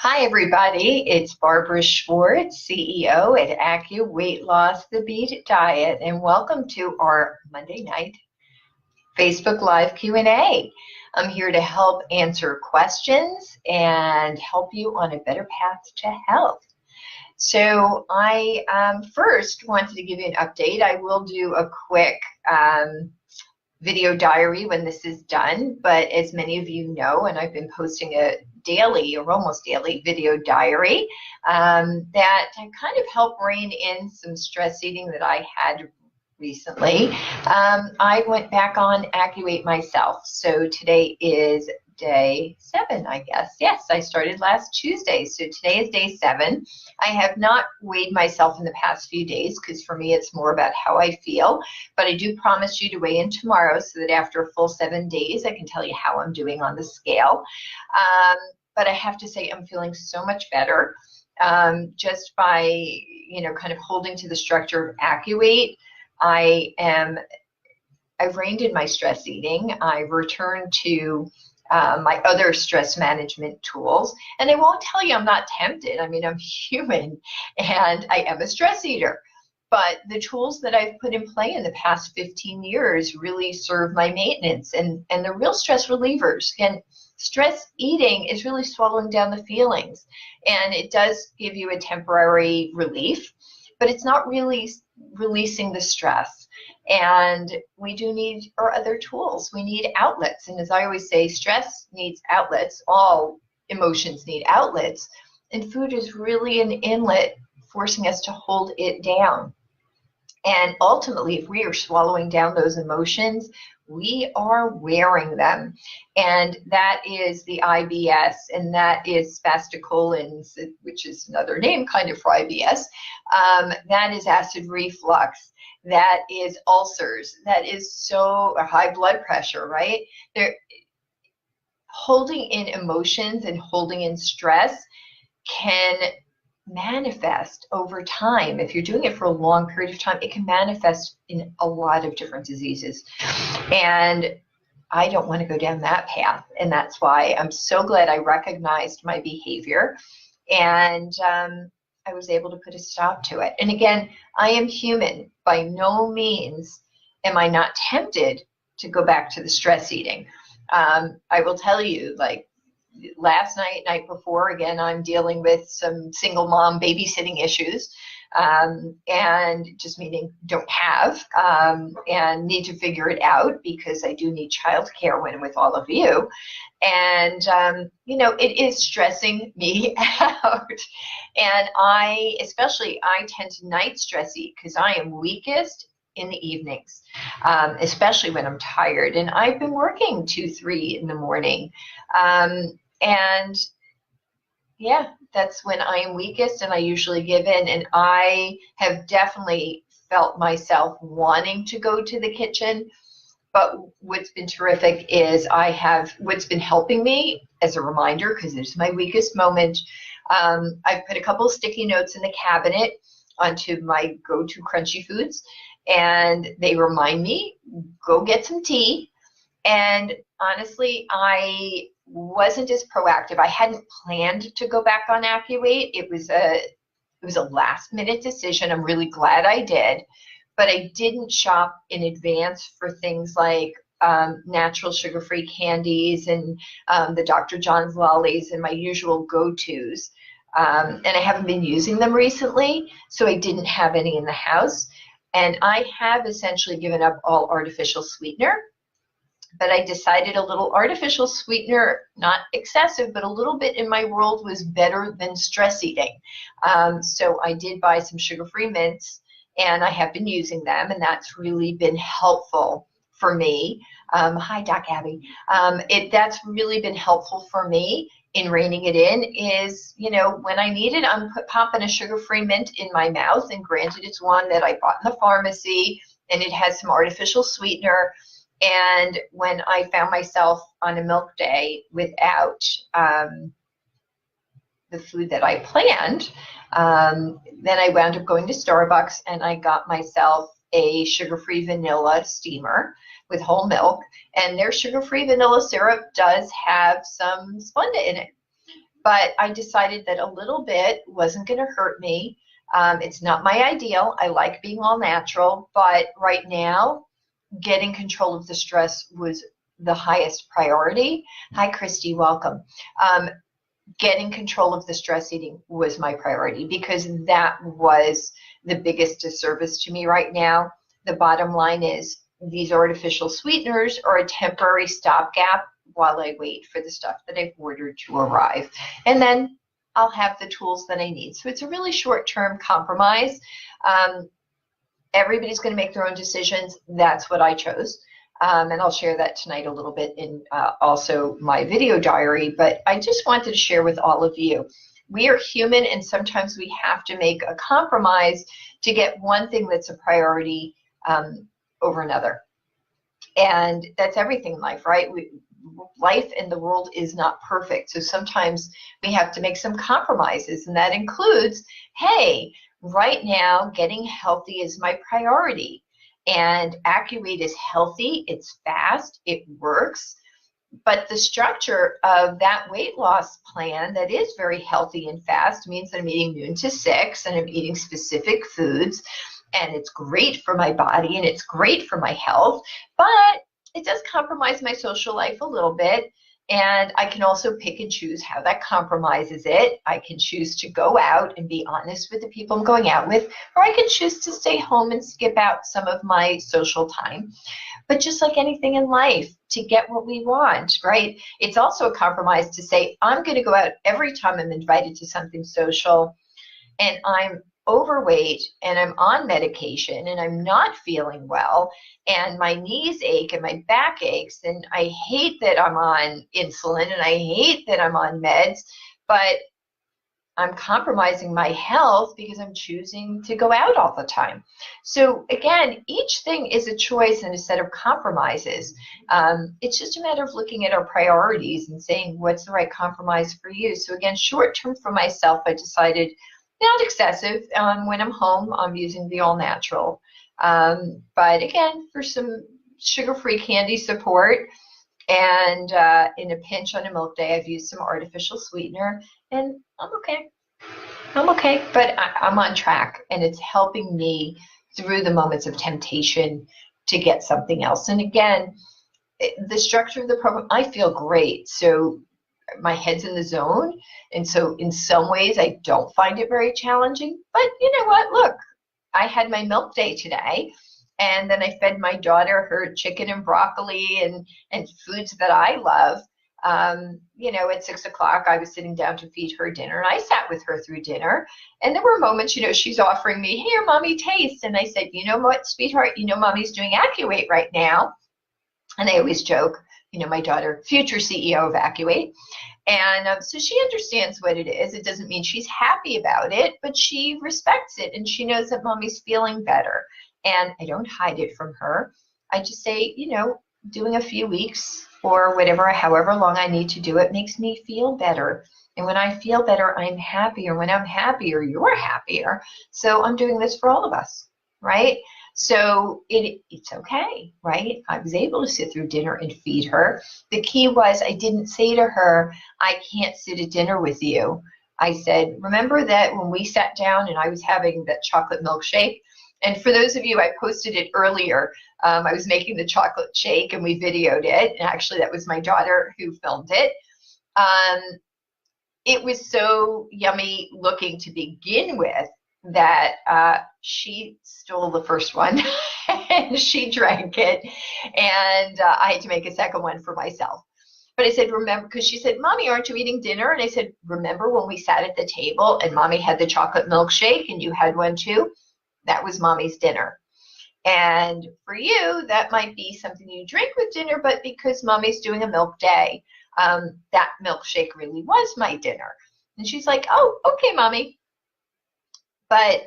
Hi, everybody. It's Barbara Schwartz, CEO at Acu Weight Loss The Beat Diet, and welcome to our Monday night Facebook Live Q&A. I'm here to help answer questions and help you on a better path to health. So I first wanted to give you an update. I will do a quick video diary when this is done, but as many of you know, and I've been posting a daily or almost daily video diary that kind of help rein in some stress eating that I had recently. I went back on AccuWeight myself, so today is day 7, I guess. Yes, I started last Tuesday, so today is day 7. I have not weighed myself in the past few days because for me it's more about how I feel, but I do promise you to weigh in tomorrow so that after a full 7 days I can tell you how I'm doing on the scale. But I have to say I'm feeling so much better just by kind of holding to the structure of AccuWeight. I've reined in my stress eating. I've returned to my other stress management tools. And I won't tell you I'm not tempted. I mean, I'm human and I am a stress eater. But the tools that I've put in play in the past 15 years really serve my maintenance and the real stress relievers. And stress eating is really swallowing down the feelings. And it does give you a temporary relief, but it's not really releasing the stress. And we do need our other tools. We need outlets. And as I always say, stress needs outlets. All emotions need outlets. And food is really an inlet forcing us to hold it down. And ultimately, if we are swallowing down those emotions, we are wearing them. And that is the IBS, and that is spasticolins, which is another name kind of for IBS. That is acid reflux. That is ulcers. That is so high blood pressure, right? They're holding in emotions and holding in stress can manifest over time. If you're doing it for a long period of time, it can manifest in a lot of different diseases. And I don't want to go down that path. And that's why I'm so glad I recognized my behavior and I was able to put a stop to it. And again, I am human. By no means am I not tempted to go back to the stress eating. I will tell you, like last night before, again, I'm dealing with some single mom babysitting issues and just meaning don't have and need to figure it out because I do need childcare when I'm with all of you. And, it is stressing me out. And I tend to night stress eat because I am weakest in the evenings, especially when I'm tired. And I've been working 2, 3 in the morning. And yeah, that's when I am weakest and I usually give in. And I have definitely felt myself wanting to go to the kitchen. But what's been terrific is what's been helping me as a reminder, because it's my weakest moment, I've put a couple of sticky notes in the cabinet onto my go-to crunchy foods. And they remind me, go get some tea. And honestly, I wasn't as proactive. I hadn't planned to go back on AccuWeight. It was a last minute decision. I'm really glad I did, but I didn't shop in advance for things like natural sugar-free candies and the Dr. John's lollies and my usual go-tos. And I haven't been using them recently, so I didn't have any in the house. And I have essentially given up all artificial sweetener. But I decided a little artificial sweetener, not excessive, but a little bit in my world was better than stress eating. So I did buy some sugar-free mints, and I have been using them, and that's really been helpful for me. Hi, Doc Abby. That's really been helpful for me in reining it in is, when I need it, I'm popping a sugar-free mint in my mouth, and granted it's one that I bought in the pharmacy, and it has some artificial sweetener. And when I found myself on a milk day without the food that I planned, then I wound up going to Starbucks and I got myself a sugar-free vanilla steamer with whole milk. And their sugar-free vanilla syrup does have some Splenda in it. but I decided that a little bit wasn't going to hurt me. It's not my ideal. I like being all natural, but right now, getting control of the stress was the highest priority. Hi, Christy, welcome. Getting control of the stress eating was my priority because that was the biggest disservice to me right now. The bottom line is these artificial sweeteners are a temporary stopgap while I wait for the stuff that I've ordered to arrive. And then I'll have the tools that I need. So it's a really short-term compromise. Everybody's going to make their own decisions. That's what I chose. And I'll share that tonight a little bit in also my video diary. But I just wanted to share with all of you. We are human, and sometimes we have to make a compromise to get one thing that's a priority over another. And that's everything in life, right? Life in the world is not perfect. So sometimes we have to make some compromises, and that includes, hey, right now getting healthy is my priority. And AccuWeight is healthy, it's fast, it works. But the structure of that weight loss plan that is very healthy and fast means that I'm eating noon to 6 and I'm eating specific foods, and it's great for my body and it's great for my health, but it does compromise my social life a little bit. And I can also pick and choose how that compromises it. I can choose to go out and be honest with the people I'm going out with, or I can choose to stay home and skip out some of my social time. But just like anything in life, to get what we want, right? It's also a compromise to say, I'm going to go out every time I'm invited to something social, and I'm overweight and I'm on medication and I'm not feeling well and my knees ache and my back aches and I hate that I'm on insulin and I hate that I'm on meds, but I'm compromising my health because I'm choosing to go out all the time. So again, each thing is a choice and a set of compromises. It's just a matter of looking at our priorities and saying, what's the right compromise for you? So again, short term for myself, I decided not excessive. When I'm home, I'm using the all natural. But again, for some sugar-free candy support, and in a pinch on a milk day, I've used some artificial sweetener, and I'm okay. I'm okay, but I'm on track, and it's helping me through the moments of temptation to get something else. And again, the structure of the program, I feel great. So my head's in the zone, and so in some ways I don't find it very challenging. But you know what? Look, I had my milk day today, and then I fed my daughter her chicken and broccoli and foods that I love. You know, at 6 o'clock, I was sitting down to feed her dinner, and I sat with her through dinner. And there were moments, you know, she's offering me, here, mommy, taste. And I said, you know what, sweetheart, you know, mommy's doing AccuWeight right now. And I always joke, you know, my daughter, future CEO of AccuWeight. And so she understands what it is. It doesn't mean she's happy about it, but she respects it. And she knows that mommy's feeling better. And I don't hide it from her. I just say, you know, doing a few weeks or whatever, however long I need to do it makes me feel better. And when I feel better, I'm happier. When I'm happier, you're happier. So I'm doing this for all of us, right? So it's okay, right? I was able to sit through dinner and feed her. The key was I didn't say to her, I can't sit at dinner with you. I said, remember that when we sat down and I was having that chocolate milkshake? And for those of you, I posted it earlier. I was making the chocolate shake and we videoed it. And actually, that was my daughter who filmed it. It was so yummy looking to begin with that she stole the first one and she drank it. And I had to make a second one for myself. But I said, remember, because she said, Mommy, aren't you eating dinner? And I said, remember when we sat at the table and Mommy had the chocolate milkshake and you had one too? That was Mommy's dinner. And for you, that might be something you drink with dinner, but because Mommy's doing a milk day, that milkshake really was my dinner. And she's like, oh, okay, Mommy. But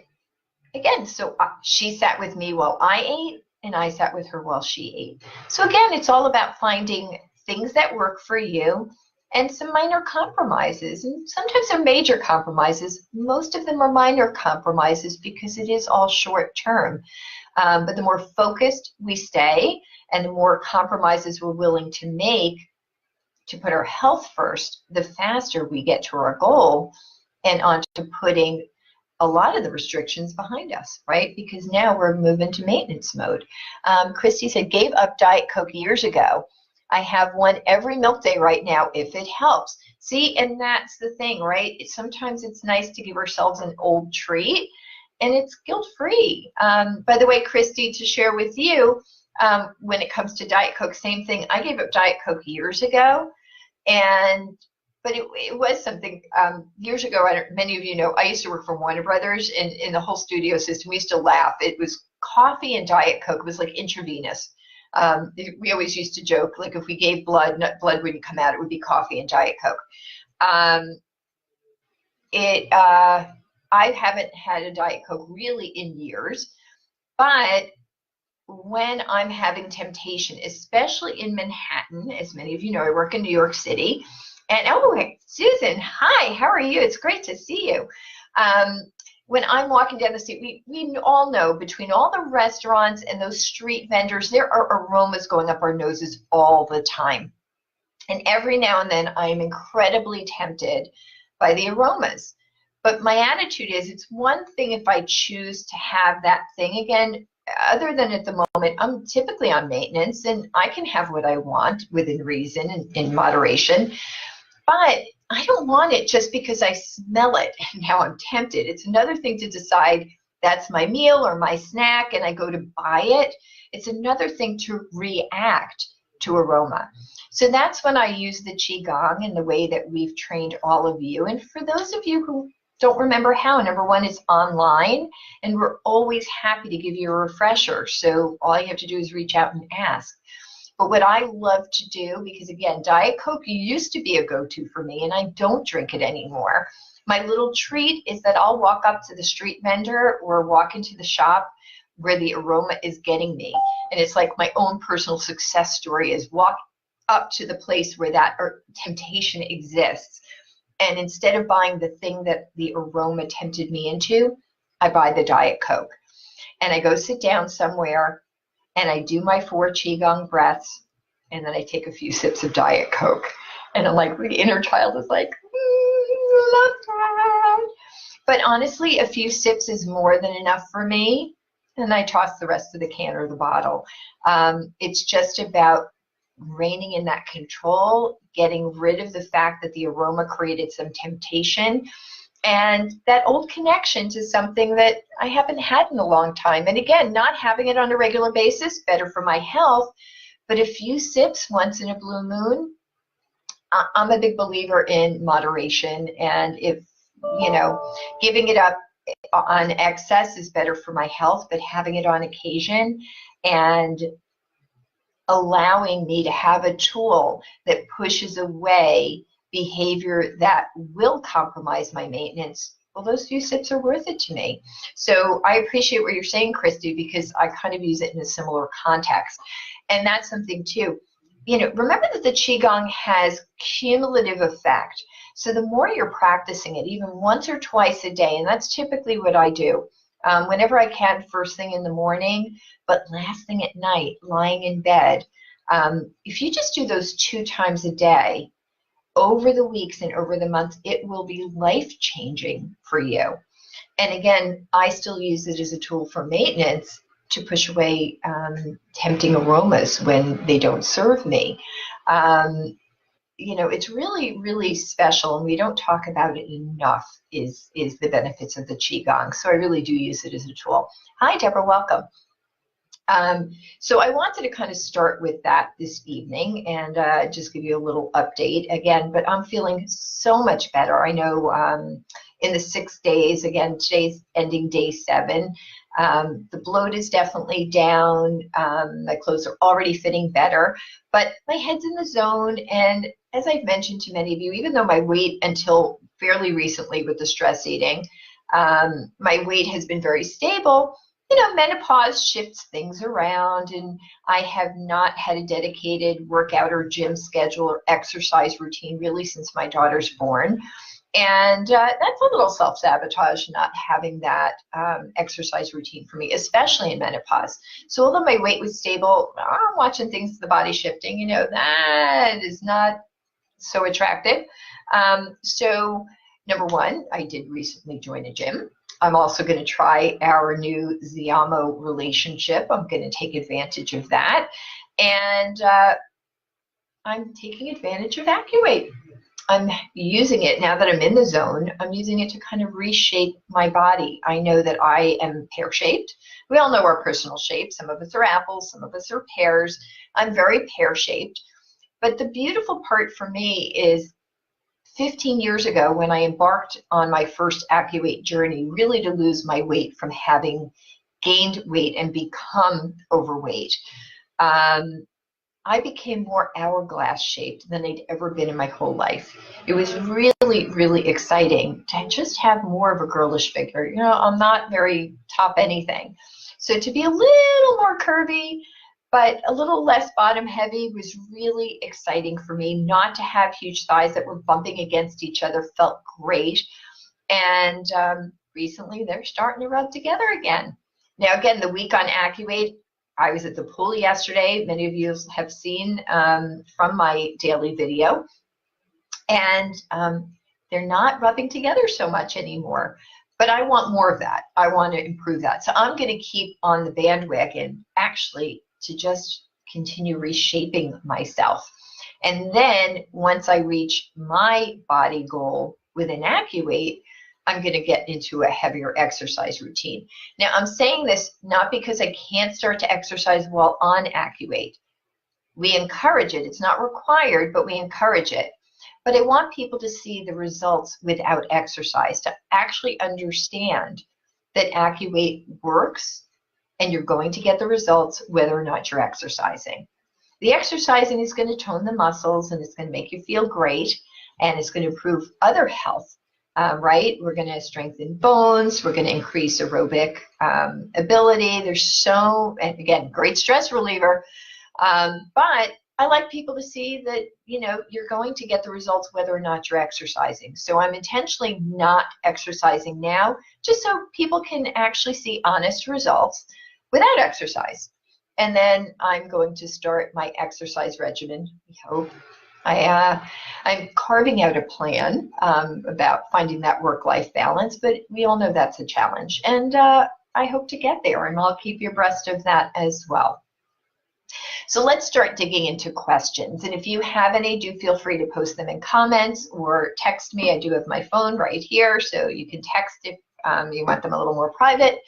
again, so she sat with me while I ate, and I sat with her while she ate. So again, it's all about finding things that work for you and some minor compromises. And sometimes they're major compromises. Most of them are minor compromises because it is all short term. But the more focused we stay and the more compromises we're willing to make to put our health first, the faster we get to our goal and on to putting a lot of the restrictions behind us, right? Because now we're moving to maintenance mode. Christy said, gave up Diet Coke years ago. I have one every milk day right now if it helps. See, and that's the thing, right? Sometimes it's nice to give ourselves an old treat, and it's guilt-free. By the way, Christy, to share with you, when it comes to Diet Coke, same thing. I gave up Diet Coke years ago, but it was something years ago. Many of you know, I used to work for Warner Brothers, and in the whole studio system, we used to laugh. It was coffee and Diet Coke. It was like intravenous. We always used to joke, like if we gave blood, blood wouldn't come out, it would be coffee and Diet Coke. I haven't had a Diet Coke really in years, but when I'm having temptation, especially in Manhattan, as many of you know, I work in New York City, and Susan, hi, how are you? It's great to see you. When I'm walking down the street, we all know between all the restaurants and those street vendors, there are aromas going up our noses all the time. And every now and then I'm incredibly tempted by the aromas. But my attitude is, it's one thing if I choose to have that thing again, other than at the moment, I'm typically on maintenance and I can have what I want within reason and in moderation. But I don't want it just because I smell it and now I'm tempted. It's another thing to decide that's my meal or my snack and I go to buy it. It's another thing to react to aroma. So that's when I use the Qigong in the way that we've trained all of you. And for those of you who don't remember how, number one, it's online, and we're always happy to give you a refresher. So all you have to do is reach out and ask. But what I love to do, because again, Diet Coke used to be a go-to for me, and I don't drink it anymore. My little treat is that I'll walk up to the street vendor or walk into the shop where the aroma is getting me. And it's like my own personal success story is walk up to the place where that temptation exists. And instead of buying the thing that the aroma tempted me into, I buy the Diet Coke. And I go sit down somewhere and I do my 4 Qigong breaths, and then I take a few sips of Diet Coke. And I'm like, the inner child is like, love that. But honestly, a few sips is more than enough for me. And I toss the rest of the can or the bottle. It's just about reining in that control, getting rid of the fact that the aroma created some temptation, and that old connection to something that I haven't had in a long time. And again, not having it on a regular basis, better for my health, but a few sips once in a blue moon. I'm a big believer in moderation, and if, giving it up on excess is better for my health, but having it on occasion and allowing me to have a tool that pushes away behavior that will compromise my maintenance, well, those few sips are worth it to me. So I appreciate what you're saying, Christy, because I kind of use it in a similar context. And that's something too. Remember that the Qigong has cumulative effect. So the more you're practicing it, even once or twice a day, and that's typically what I do, whenever I can, first thing in the morning, but last thing at night, lying in bed. If you just do those 2 times a day, over the weeks and over the months, it will be life-changing for you. And again, I still use it as a tool for maintenance to push away tempting aromas when they don't serve me. It's really, really special, and we don't talk about it enough, is the benefits of the Qigong. So I really do use it as a tool. Hi, Deborah, welcome. So I wanted to kind of start with that this evening and just give you a little update again, but I'm feeling so much better. I know in the 6 days, again, today's ending day 7, the bloat is definitely down. My clothes are already fitting better, but my head's in the zone. And as I've mentioned to many of you, even though my weight until fairly recently with the stress eating, my weight has been very stable, menopause shifts things around, and I have not had a dedicated workout or gym schedule or exercise routine really since my daughter's born. And that's a little self-sabotage, not having that exercise routine for me, especially in menopause. So although my weight was stable, I'm watching things, the body shifting, that is not so attractive. So number one, I did recently join a gym. I'm also going to try our new Xiamo relationship. I'm going to take advantage of that. And I'm taking advantage of AccuWeight. I'm using it now that I'm in the zone. I'm using it to kind of reshape my body. I know that I am pear-shaped. We all know our personal shape. Some of us are apples, some of us are pears. I'm very pear-shaped. But the beautiful part for me is 15 years ago when I embarked on my first AccuWeight journey, really to lose my weight from having gained weight and become overweight. I became more hourglass shaped than I'd ever been in my whole life. It was really, really exciting to just have more of a girlish figure. You know, I'm not very top anything. So to be a little more curvy, but a little less bottom heavy was really exciting for me. Not to have huge thighs that were bumping against each other felt great. And recently they're starting to rub together again. Now, again, the week on AccuWeight, I was at the pool yesterday. Many of you have seen from my daily video. And they're not rubbing together so much anymore. But I want more of that. I want to improve that. So I'm going to keep on the bandwagon, actually, to just continue reshaping myself. And then once I reach my body goal within AccuWeight, I'm going to get into a heavier exercise routine. Now, I'm saying this not because I can't start to exercise while on AccuWeight. We encourage it. It's not required, but we encourage it. But I want people to see the results without exercise, to actually understand that AccuWeight works and you're going to get the results whether or not you're exercising. The exercising is going to tone the muscles and it's going to make you feel great and it's going to improve other health. Right? We're going to strengthen bones. We're going to increase aerobic ability. And again, great stress reliever. But I like people to see that, you know, you're going to get the results whether or not you're exercising. So I'm intentionally not exercising now, just so people can actually see honest results without exercise. And then I'm going to start my exercise regimen, we hope. I'm carving out a plan about finding that work-life balance, but we all know that's a challenge. And I hope to get there, and I'll keep you abreast of that as well. So let's start digging into questions. And if you have any, do feel free to post them in comments or text me. I do have my phone right here, so you can text if you want them a little more private.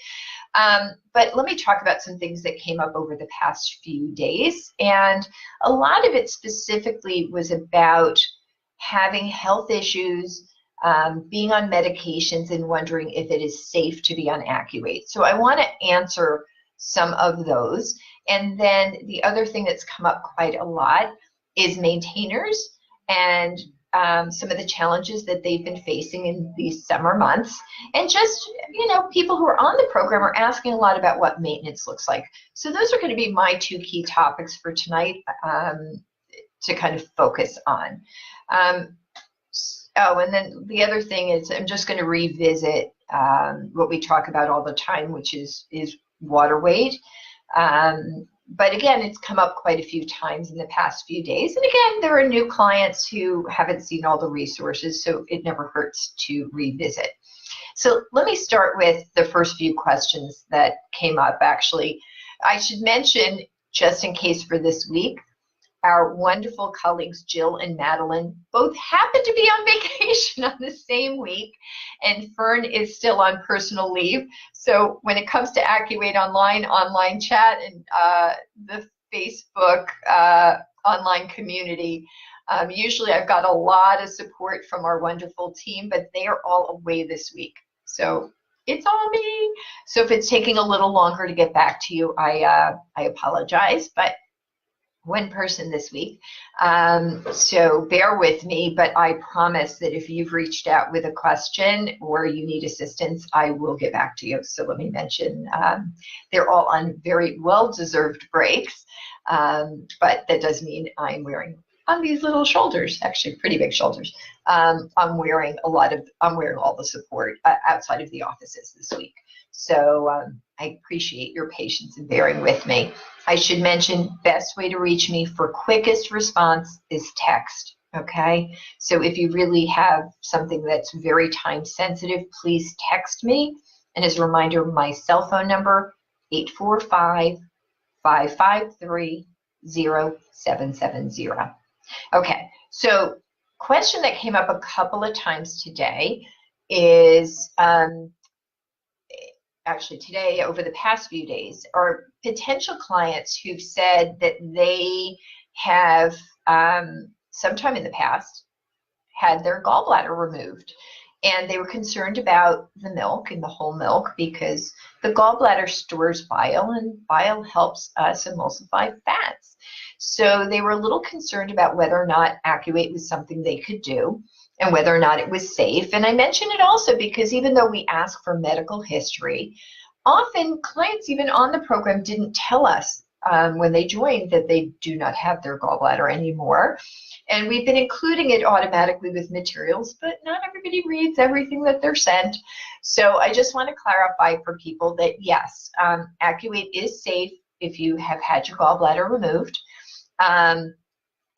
But let me talk about some things that came up over the past few days. And a lot of it specifically was about having health issues, being on medications, and wondering if it is safe to be on AccuWeight. So I want to answer some of those. And then the other thing that's come up quite a lot is maintainers and some of the challenges that they've been facing in these summer months. And just, you know, people who are on the program are asking a lot about what maintenance looks like. So those are going to be my two key topics for tonight to kind of focus on. Oh, and then the other thing is I'm just going to revisit what we talk about all the time, which is water weight. But again, it's come up quite a few times in the past few days. And again, there are new clients who haven't seen all the resources, so it never hurts to revisit. So let me start with the first few questions that came up. Actually, I should mention, just in case for this week, our wonderful colleagues Jill and Madeline both happen to be on vacation on the same week, and Fern is still on personal leave. So when it comes to AccuWeight online chat, and the Facebook online community, usually I've got a lot of support from our wonderful team, but they are all away this week. So it's all me. So if it's taking a little longer to get back to you, I apologize, but one person this week. So bear with me, but I promise that if you've reached out with a question or you need assistance, I will get back to you. So let me mention, they're all on very well-deserved breaks, but that does mean I'm wearing on these little shoulders, actually pretty big shoulders. I'm wearing all the support outside of the offices this week. So I appreciate your patience and bearing with me. I should mention, best way to reach me for quickest response is text. Okay, so if you really have something that's very time sensitive, please text me. And as a reminder, my cell phone number, 845-553-0770. Okay, so question that came up a couple of times today is, actually today, over the past few days, are potential clients who've said that they have sometime in the past had their gallbladder removed. And they were concerned about the milk and the whole milk because the gallbladder stores bile, and bile helps us emulsify fats. So they were a little concerned about whether or not Accuvate was something they could do and whether or not it was safe. And I mention it also because even though we ask for medical history, often clients even on the program didn't tell us when they joined that they do not have their gallbladder anymore. And we've been including it automatically with materials, but not everybody reads everything that they're sent. So I just want to clarify for people that yes, Accuvate is safe if you have had your gallbladder removed.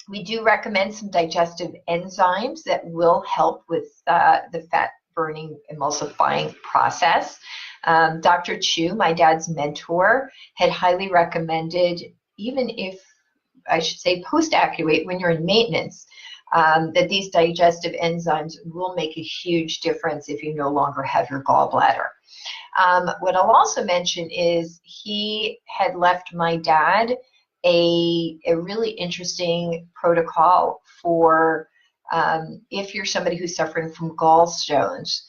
We do recommend some digestive enzymes that will help with the fat burning emulsifying process. Dr. Chu, my dad's mentor, had highly recommended, even if I should say post-Accuvate, when you're in maintenance, that these digestive enzymes will make a huge difference if you no longer have your gallbladder. What I'll also mention is he had left my dad a really interesting protocol for if you're somebody who's suffering from gallstones,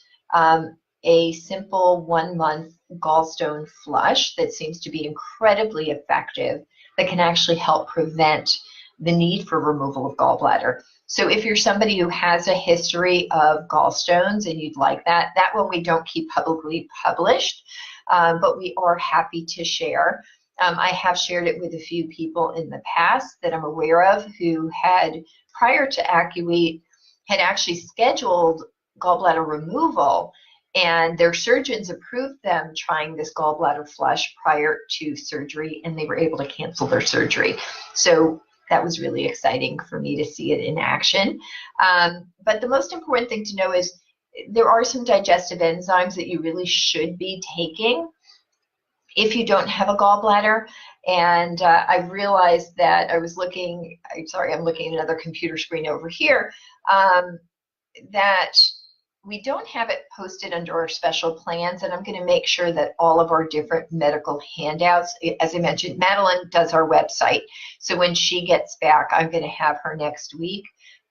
a simple 1-month gallstone flush that seems to be incredibly effective that can actually help prevent the need for removal of gallbladder. So if you're somebody who has a history of gallstones and you'd like that one we don't keep publicly published, but we are happy to share. I have shared it with a few people in the past that I'm aware of who had, prior to Accuvate, had actually scheduled gallbladder removal, and their surgeons approved them trying this gallbladder flush prior to surgery, and they were able to cancel their surgery. So that was really exciting for me to see it in action. But the most important thing to know is there are some digestive enzymes that you really should be taking if you don't have a gallbladder. And I realized that I was looking, I'm looking at another computer screen over here, that we don't have it posted under our special plans, and I'm going to make sure that all of our different medical handouts, as I mentioned, Madeline does our website. So when she gets back, I'm going to have her next week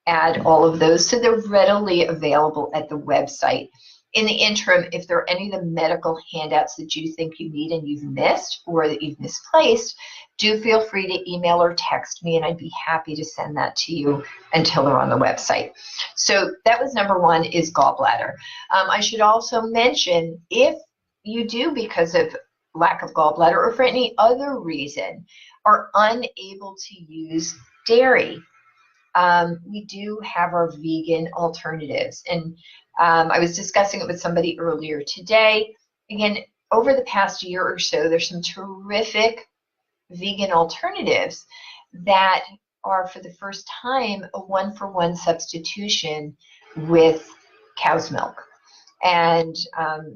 add all of those so they're readily available at the website. In the interim, if there are any of the medical handouts that you think you need and you've missed or that you've misplaced, do feel free to email or text me, and I'd be happy to send that to you until they're on the website. So that was number one, is gallbladder. I should also mention, if you do, because of lack of gallbladder or for any other reason, are unable to use dairy, we do have our vegan alternatives. And I was discussing it with somebody earlier today. Again, over the past year or so, there's some terrific vegan alternatives that are, for the first time, a 1-for-1 substitution with cow's milk. And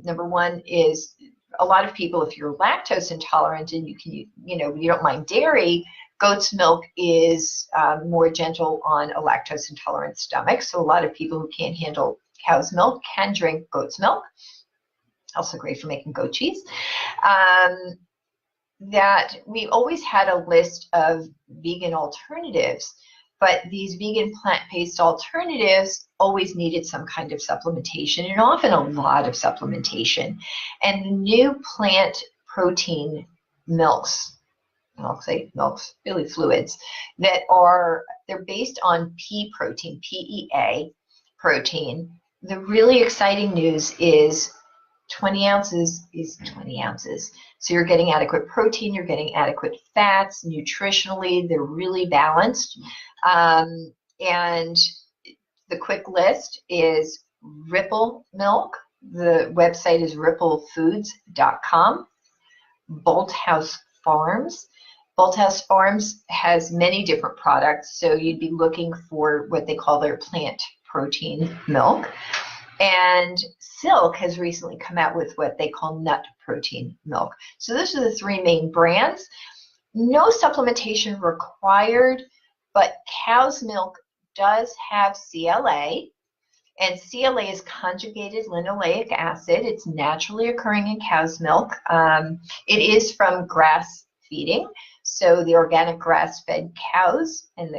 number one is, a lot of people, if you're lactose intolerant and you don't mind dairy, goat's milk is more gentle on a lactose intolerant stomach. So a lot of people who can't handle cow's milk can drink goat's milk. Also great for making goat cheese. That we always had a list of vegan alternatives, but these vegan plant-based alternatives always needed some kind of supplementation, and often a lot of supplementation. And the new plant protein milks, I'll say milks, really fluids, they're based on pea protein, PEA protein. The really exciting news is 20 ounces is 20 ounces. So you're getting adequate protein, you're getting adequate fats, nutritionally, they're really balanced. And the quick list is Ripple Milk. The website is ripplefoods.com. Bolthouse Farms. Bolthouse Farms has many different products, so you'd be looking for what they call their plant protein milk. And Silk has recently come out with what they call nut protein milk. So those are the three main brands. No supplementation required, but cow's milk does have CLA, and CLA is conjugated linoleic acid. It's naturally occurring in cow's milk. It is from grass feeding, so the organic grass-fed cows and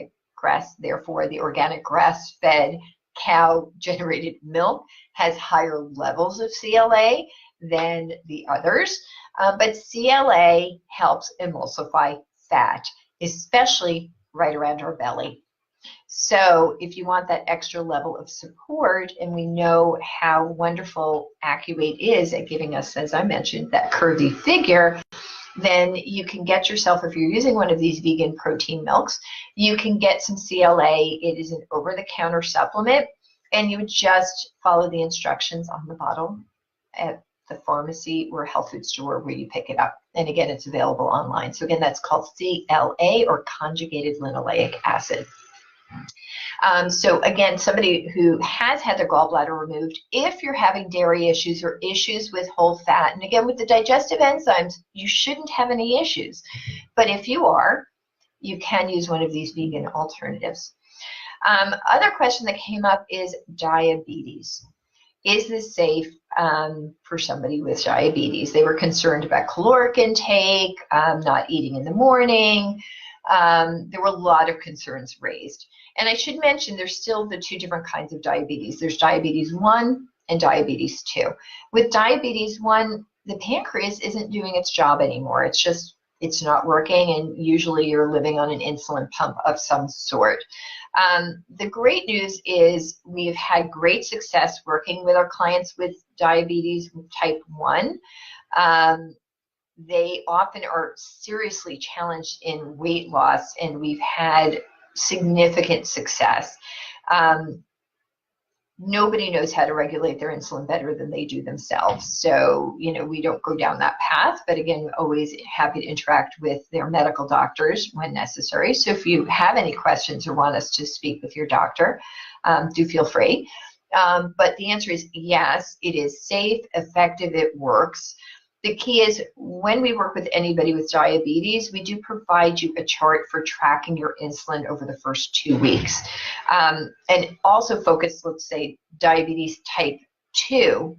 therefore the organic grass-fed cow-generated milk has higher levels of CLA than the others, but CLA helps emulsify fat, especially right around our belly. So if you want that extra level of support, and we know how wonderful AccuWeight is at giving us, as I mentioned, that curvy figure, then you can get yourself, if you're using one of these vegan protein milks, you can get some CLA. It is an over-the-counter supplement, and you would just follow the instructions on the bottle at the pharmacy or health food store where you pick it up. And again, it's available online. So again, that's called CLA, or conjugated linoleic acid. So again, somebody who has had their gallbladder removed, if you're having dairy issues or issues with whole fat, and again, with the digestive enzymes, you shouldn't have any issues. But if you are, you can use one of these vegan alternatives. Other question that came up is diabetes. Is this safe for somebody with diabetes? They were concerned about caloric intake, not eating in the morning. There were a lot of concerns raised. And I should mention there's still the two different kinds of diabetes. There's diabetes 1 and diabetes 2. With diabetes 1, the pancreas isn't doing its job anymore. It's not working, and usually you're living on an insulin pump of some sort. The great news is we've had great success working with our clients with diabetes type 1. They often are seriously challenged in weight loss, and we've had significant success. Nobody knows how to regulate their insulin better than they do themselves. So, we don't go down that path, but again, always happy to interact with their medical doctors when necessary. So if you have any questions or want us to speak with your doctor, do feel free. But the answer is yes, it is safe, effective, it works. The key is when we work with anybody with diabetes, we do provide you a chart for tracking your insulin over the first 2 weeks. And also focus, let's say, diabetes type 2.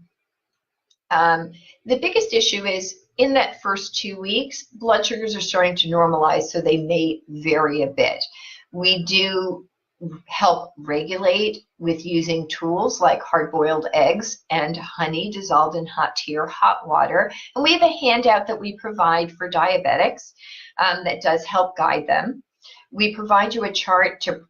The biggest issue is in that first 2 weeks, blood sugars are starting to normalize, so they may vary a bit. We do help regulate with using tools like hard-boiled eggs and honey dissolved in hot tea or hot water. And we have a handout that we provide for diabetics that does help guide them. We provide you a chart to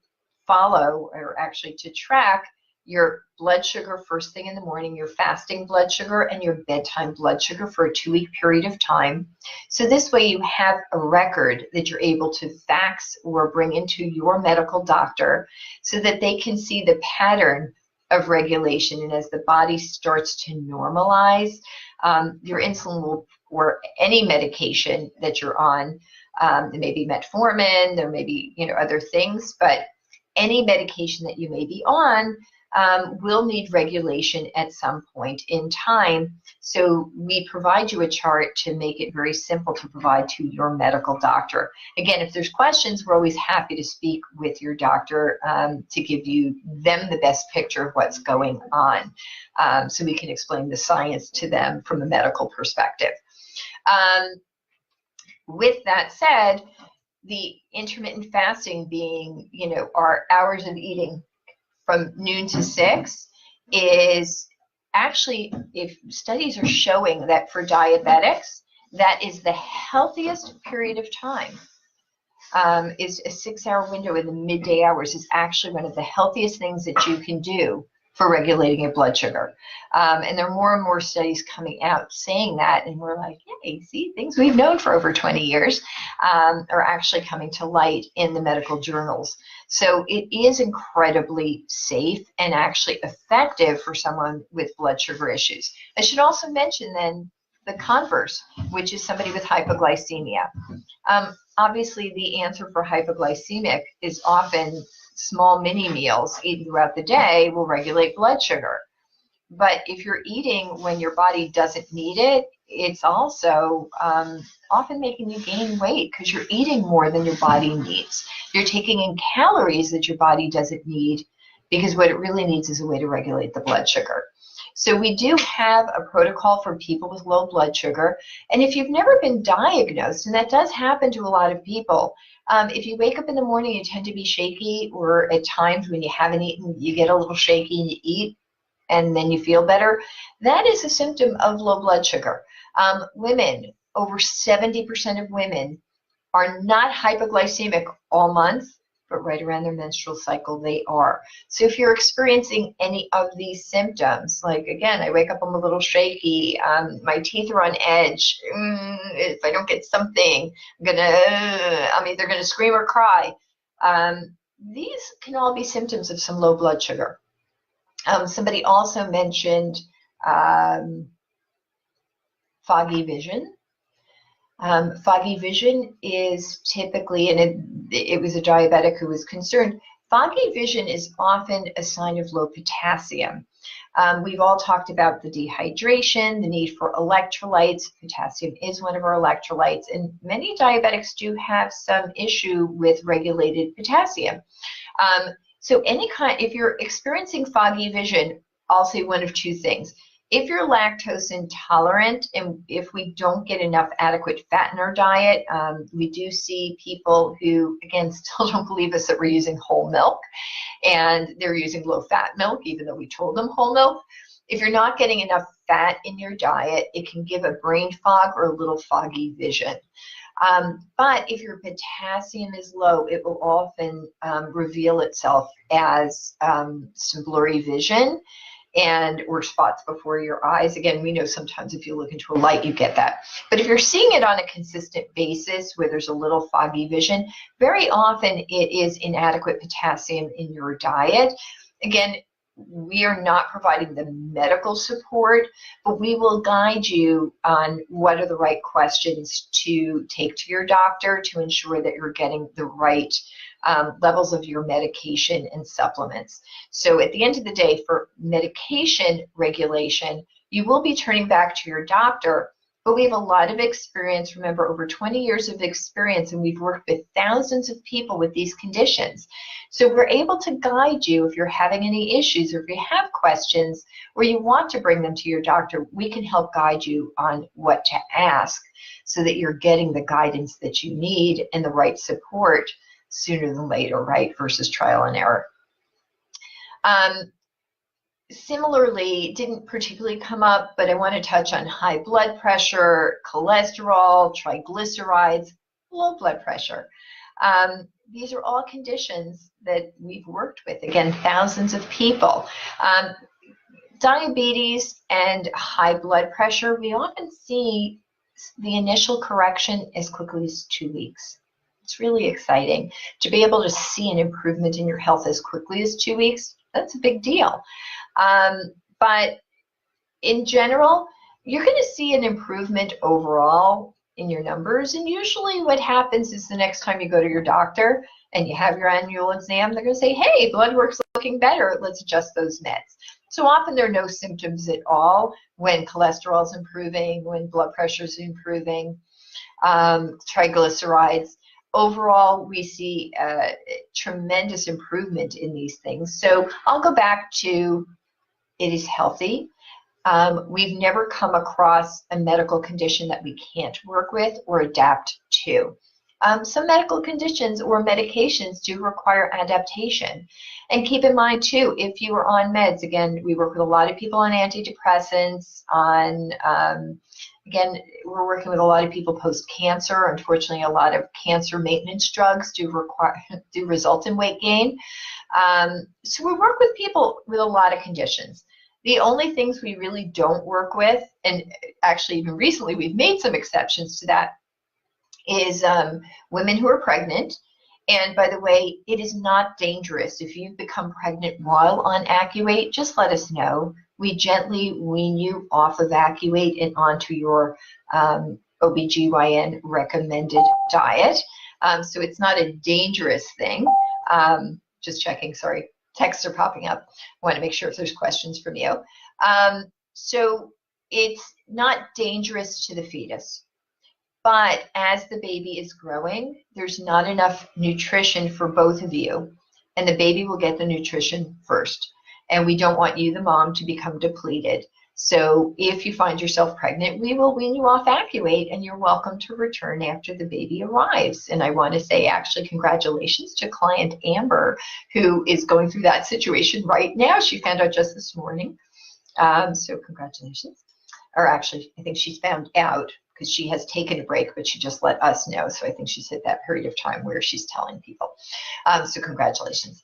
follow, or actually to track, your blood sugar first thing in the morning, your fasting blood sugar, and your bedtime blood sugar for a 2-week period of time. So this way you have a record that you're able to fax or bring into your medical doctor so that they can see the pattern of regulation. And as the body starts to normalize, your insulin will, or any medication that you're on, it may be metformin, there may be other things, but any medication that you may be on will need regulation at some point in time. So we provide you a chart to make it very simple to provide to your medical doctor. Again, if there's questions, we're always happy to speak with your doctor to give them the best picture of what's going on, so we can explain the science to them from a medical perspective. With that said, the intermittent fasting being, our hours of eating from noon to 6 is actually, if studies are showing that for diabetics, that is the healthiest period of time. Is a 6-hour window in the midday hours is actually one of the healthiest things that you can do for regulating your blood sugar. And there are more and more studies coming out saying that, and we're like, hey, see, things we've known for over 20 years are actually coming to light in the medical journals. So it is incredibly safe and actually effective for someone with blood sugar issues. I should also mention then, the converse, which is somebody with hypoglycemia. Obviously, the answer for hypoglycemic is often small mini meals eaten throughout the day will regulate blood sugar. But if you're eating when your body doesn't need it, it's also often making you gain weight because you're eating more than your body needs. You're taking in calories that your body doesn't need because what it really needs is a way to regulate the blood sugar. So we do have a protocol for people with low blood sugar. And if you've never been diagnosed, and that does happen to a lot of people, if you wake up in the morning, you tend to be shaky, or at times when you haven't eaten, you get a little shaky and you eat, and then you feel better, that is a symptom of low blood sugar. Women, over 70% of women are not hypoglycemic all month, but right around their menstrual cycle, they are. So if you're experiencing any of these symptoms, like, again, I wake up, I'm a little shaky, my teeth are on edge, if I don't get something, I'm either gonna scream or cry. These can all be symptoms of some low blood sugar. Somebody also mentioned foggy vision. Foggy vision is typically, and it was a diabetic who was concerned, foggy vision is often a sign of low potassium. We've all talked about the dehydration, the need for electrolytes. Potassium is one of our electrolytes, and many diabetics do have some issue with regulated potassium. So if you're experiencing foggy vision, I'll say one of two things. If you're lactose intolerant, and if we don't get enough adequate fat in our diet, we do see people who, again, still don't believe us that we're using whole milk, and they're using low-fat milk, even though we told them whole milk. If you're not getting enough fat in your diet, it can give a brain fog or a little foggy vision. But if your potassium is low, it will often reveal itself as some blurry vision or spots before your eyes. Again, we know sometimes if you look into a light, you get that. But if you're seeing it on a consistent basis where there's a little foggy vision, very often it is inadequate potassium in your diet. Again, we are not providing the medical support, but we will guide you on what are the right questions to take to your doctor to ensure that you're getting the right levels of your medication and supplements. So at the end of the day, for medication regulation, you will be turning back to your doctor, but we have a lot of experience. Remember, over 20 years of experience, and we've worked with thousands of people with these conditions. So we're able to guide you if you're having any issues, or if you have questions, or you want to bring them to your doctor, we can help guide you on what to ask so that you're getting the guidance that you need and the right support sooner than later, right, versus trial and error. Similarly, didn't particularly come up, but I want to touch on high blood pressure, cholesterol, triglycerides, low blood pressure. These are all conditions that we've worked with, again, thousands of people. Diabetes and high blood pressure, we often see the initial correction as quickly as 2 weeks. It's really exciting to be able to see an improvement in your health as quickly as 2 weeks. That's a big deal. But in general, you're going to see an improvement overall in your numbers. And usually what happens is the next time you go to your doctor and you have your annual exam, they're going to say, hey, blood work's looking better. Let's adjust those meds. So often there are no symptoms at all when cholesterol is improving, when blood pressure is improving, triglycerides. Overall, we see tremendous improvement in these things. So I'll go back to it is healthy. We've never come across a medical condition that we can't work with or adapt to. Some medical conditions or medications do require adaptation. And keep in mind, too, if you are on meds, again, we work with a lot of people on antidepressants, again, we're working with a lot of people post-cancer. Unfortunately, a lot of cancer maintenance drugs do result in weight gain. So we work with people with a lot of conditions. The only things we really don't work with, and actually even recently we've made some exceptions to that, is women who are pregnant. And by the way, it is not dangerous. If you've become pregnant while on AccuWeight, just let us know. we gently wean you off Evacuate and onto your OBGYN recommended diet. So it's not a dangerous thing. Just checking, sorry, texts are popping up. I want to make sure if there's questions from you. So it's not dangerous to the fetus. But as the baby is growing, there's not enough nutrition for both of you, and the baby will get the nutrition first. And we don't want you, the mom, to become depleted. So if you find yourself pregnant, we will wean you off Evacuate, and you're welcome to return after the baby arrives. And I want to say, actually, congratulations to client Amber, who is going through that situation right now. She found out just this morning. So congratulations. Or actually, I think she's found out because she has taken a break, but she just let us know. So I think she's hit that period of time where she's telling people. So congratulations.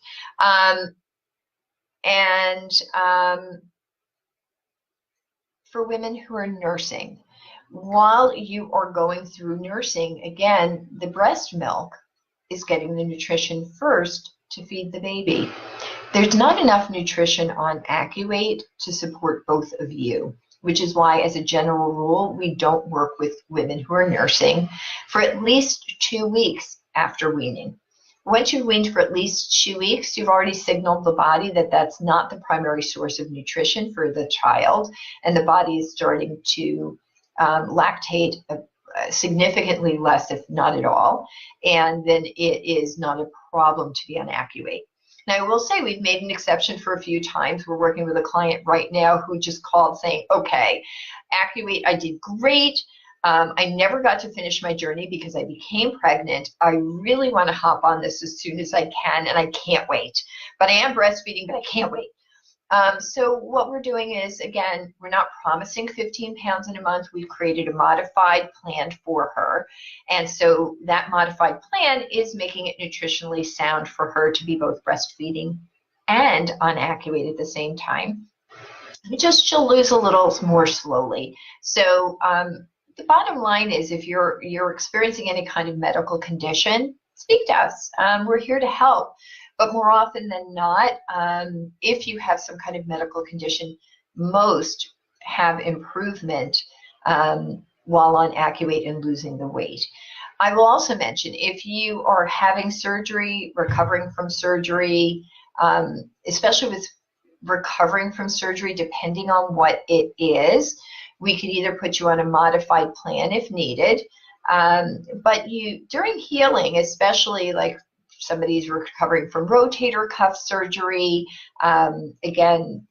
For women who are nursing, while you are going through nursing, again, the breast milk is getting the nutrition first to feed the baby. There's not enough nutrition on Evacuate to support both of you, which is why, as a general rule, we don't work with women who are nursing for at least 2 weeks after weaning. Once you've weaned for at least 2 weeks, you've already signaled the body that that's not the primary source of nutrition for the child, and the body is starting to lactate significantly less, if not at all, and then it is not a problem to be on Evacuate. Now, I will say we've made an exception for a few times. We're working with a client right now who just called saying, okay, Evacuate, I did great. I never got to finish my journey because I became pregnant. I really want to hop on this as soon as I can, and I can't wait. But I am breastfeeding, but I can't wait. So what we're doing is, again, we're not promising 15 pounds in a month. We've created a modified plan for her. And so that modified plan is making it nutritionally sound for her to be both breastfeeding and on Evacuate at the same time. Just she'll lose a little more slowly. So the bottom line is, if you're experiencing any kind of medical condition, speak to us. We're here to help. But more often than not, if you have some kind of medical condition, most have improvement while on Evacuate and losing the weight. I will also mention, if you are having surgery, recovering from surgery, especially with recovering from surgery, depending on what it is, we could either put you on a modified plan if needed. But during healing, especially like somebody's recovering from rotator cuff surgery, again,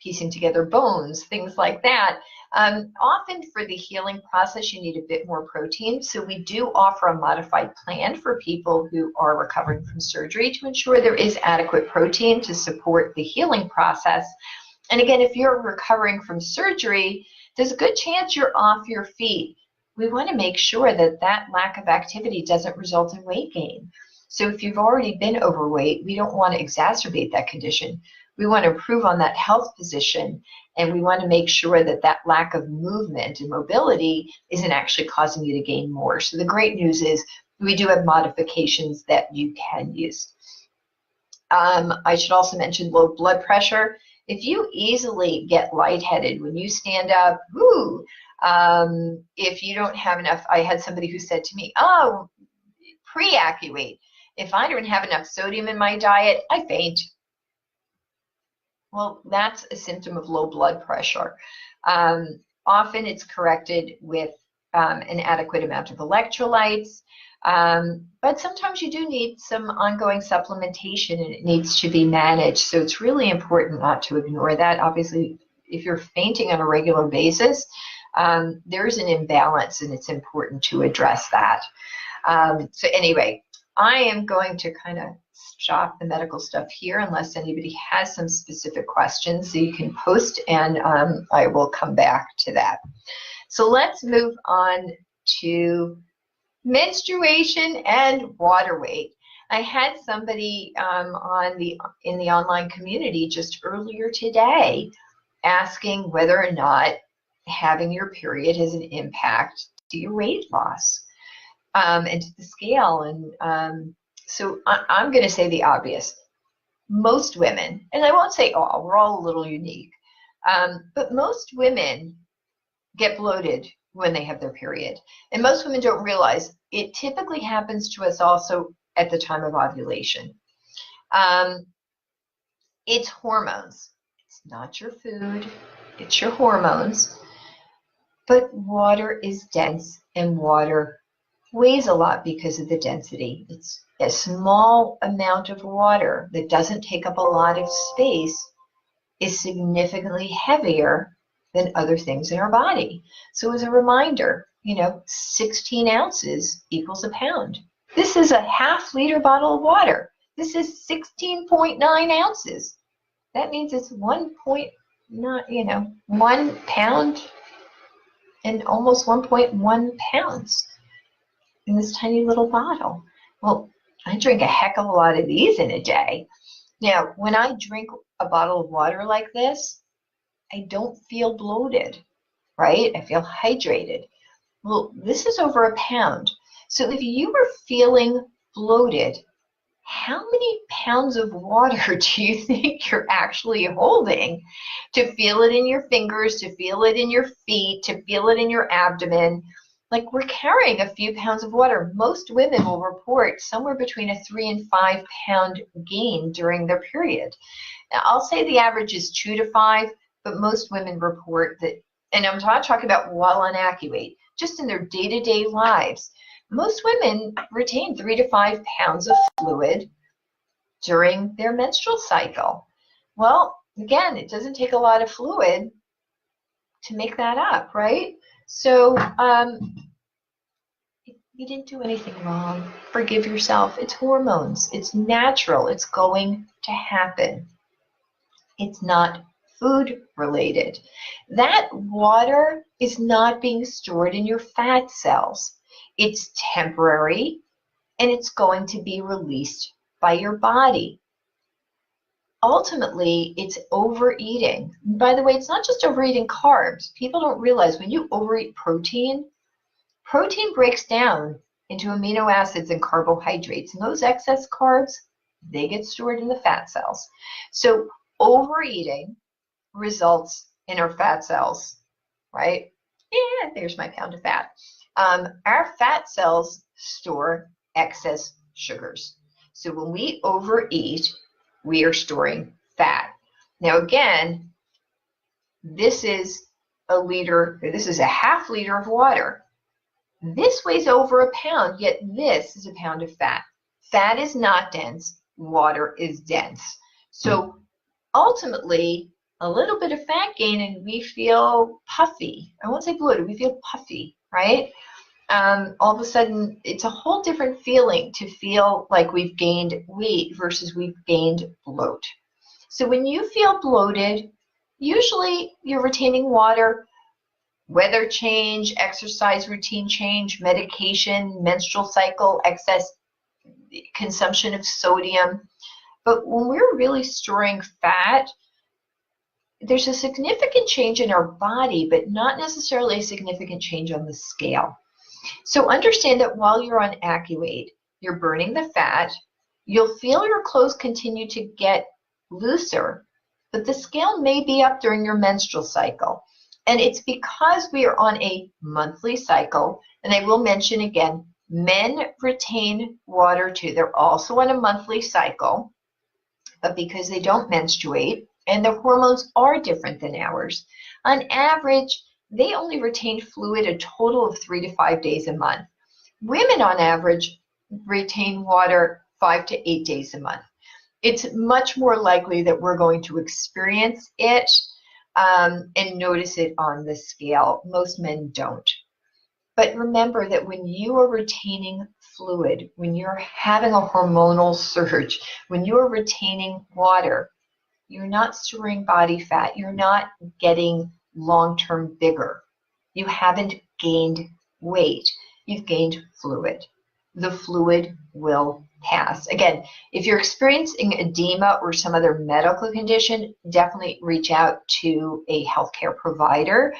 piecing together bones, things like that. Often for the healing process, you need a bit more protein. So we do offer a modified plan for people who are recovering from surgery to ensure there is adequate protein to support the healing process. And again, if you're recovering from surgery, there's a good chance you're off your feet. We want to make sure that that lack of activity doesn't result in weight gain. So if you've already been overweight, we don't want to exacerbate that condition. We want to improve on that health position, and we want to make sure that that lack of movement and mobility isn't actually causing you to gain more. So the great news is we do have modifications that you can use. I should also mention low blood pressure. If you easily get lightheaded when you stand up, if you don't have enough, I had somebody who said to me, oh, pre-Evacuate, if I don't have enough sodium in my diet, I faint. Well, that's a symptom of low blood pressure. Often it's corrected with an adequate amount of electrolytes, but sometimes you do need some ongoing supplementation, and it needs to be managed. So it's really important not to ignore that. Obviously, if you're fainting on a regular basis, there's an imbalance, and it's important to address that. So anyway, I am going to kind of stop the medical stuff here unless anybody has some specific questions. So you can post, and I will come back to that. So let's move on to menstruation and water weight. I had somebody in the online community just earlier today asking whether or not having your period has an impact to your weight loss. And to the scale. And so I'm going to say the obvious. Most women, and I won't say all, we're all a little unique, But most women get bloated when they have their period. And most women don't realize it typically happens to us also at the time of ovulation. It's hormones. It's not your food. It's your hormones. But water is dense, and water weighs a lot because of the density. It's a small amount of water that doesn't take up a lot of space is significantly heavier than other things in our body. So as a reminder, 16 ounces equals a pound. This is a half-liter bottle of water. This is 16.9 ounces. That means it's 1 pound and almost 1.1 pounds in this tiny little bottle. Well, I drink a heck of a lot of these in a day. Now, when I drink a bottle of water like this, I don't feel bloated, right? I feel hydrated. Well, this is over a pound. So if you were feeling bloated, how many pounds of water do you think you're actually holding to feel it in your fingers, to feel it in your feet, to feel it in your abdomen? Like, we're carrying a few pounds of water. Most women will report somewhere between a 3 and 5 pound gain during their period. Now, I'll say the average is 2 to 5, but most women report that, and I'm not talking about while on Acuvate, just in their day-to-day lives. Most women retain 3 to 5 pounds of fluid during their menstrual cycle. Well, again, it doesn't take a lot of fluid to make that up, right? So you didn't do anything wrong. Forgive yourself. It's hormones. It's natural. It's going to happen. It's not food related. That water is not being stored in your fat cells. It's temporary, and it's going to be released by your body. Ultimately, it's overeating. By the way, it's not just overeating carbs. People don't realize when you overeat protein, protein breaks down into amino acids and carbohydrates, and those excess carbs, they get stored in the fat cells. So overeating results in our fat cells, right? Yeah, there's my pound of fat. Our fat cells store excess sugars. So when we overeat, we are storing fat. Now again, this is a half liter of water. This weighs over a pound, yet this is a pound of fat. Fat is not dense, water is dense. So ultimately, a little bit of fat gain and we feel puffy. I won't say bloated, we feel puffy, right? All of a sudden, it's a whole different feeling to feel like we've gained weight versus we've gained bloat. So when you feel bloated, usually you're retaining water, weather change, exercise routine change, medication, menstrual cycle, excess consumption of sodium. But when we're really storing fat, there's a significant change in our body, but not necessarily a significant change on the scale. So understand that while you're on Acuvate, you're burning the fat. You'll feel your clothes continue to get looser, but the scale may be up during your menstrual cycle. And it's because we are on a monthly cycle. And I will mention again, men retain water too. They're also on a monthly cycle, but because they don't menstruate and their hormones are different than ours, on average, they only retain fluid a total of 3 to 5 days a month. Women on average retain water 5 to 8 days a month. It's much more likely that we're going to experience it and notice it on the scale. Most men don't. But remember that when you are retaining fluid, when you're having a hormonal surge, when you're retaining water, you're not storing body fat. You're not getting long-term bigger. You haven't gained weight. You've gained fluid. The fluid will pass. Again, if you're experiencing edema or some other medical condition, definitely reach out to a healthcare provider.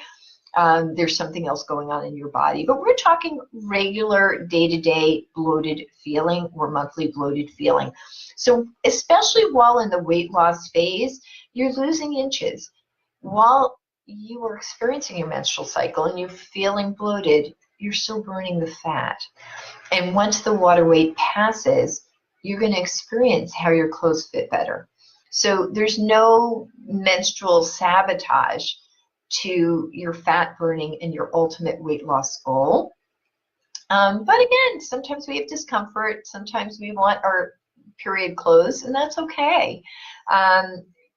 There's something else going on in your body. But we're talking regular day-to-day bloated feeling or monthly bloated feeling. So especially while in the weight loss phase, you're losing inches. while you are experiencing your menstrual cycle and you're feeling bloated, you're still burning the fat. And once the water weight passes, you're going to experience how your clothes fit better. So there's no menstrual sabotage to your fat burning and your ultimate weight loss goal. But again, sometimes we have discomfort. Sometimes we want our period clothes, and that's okay.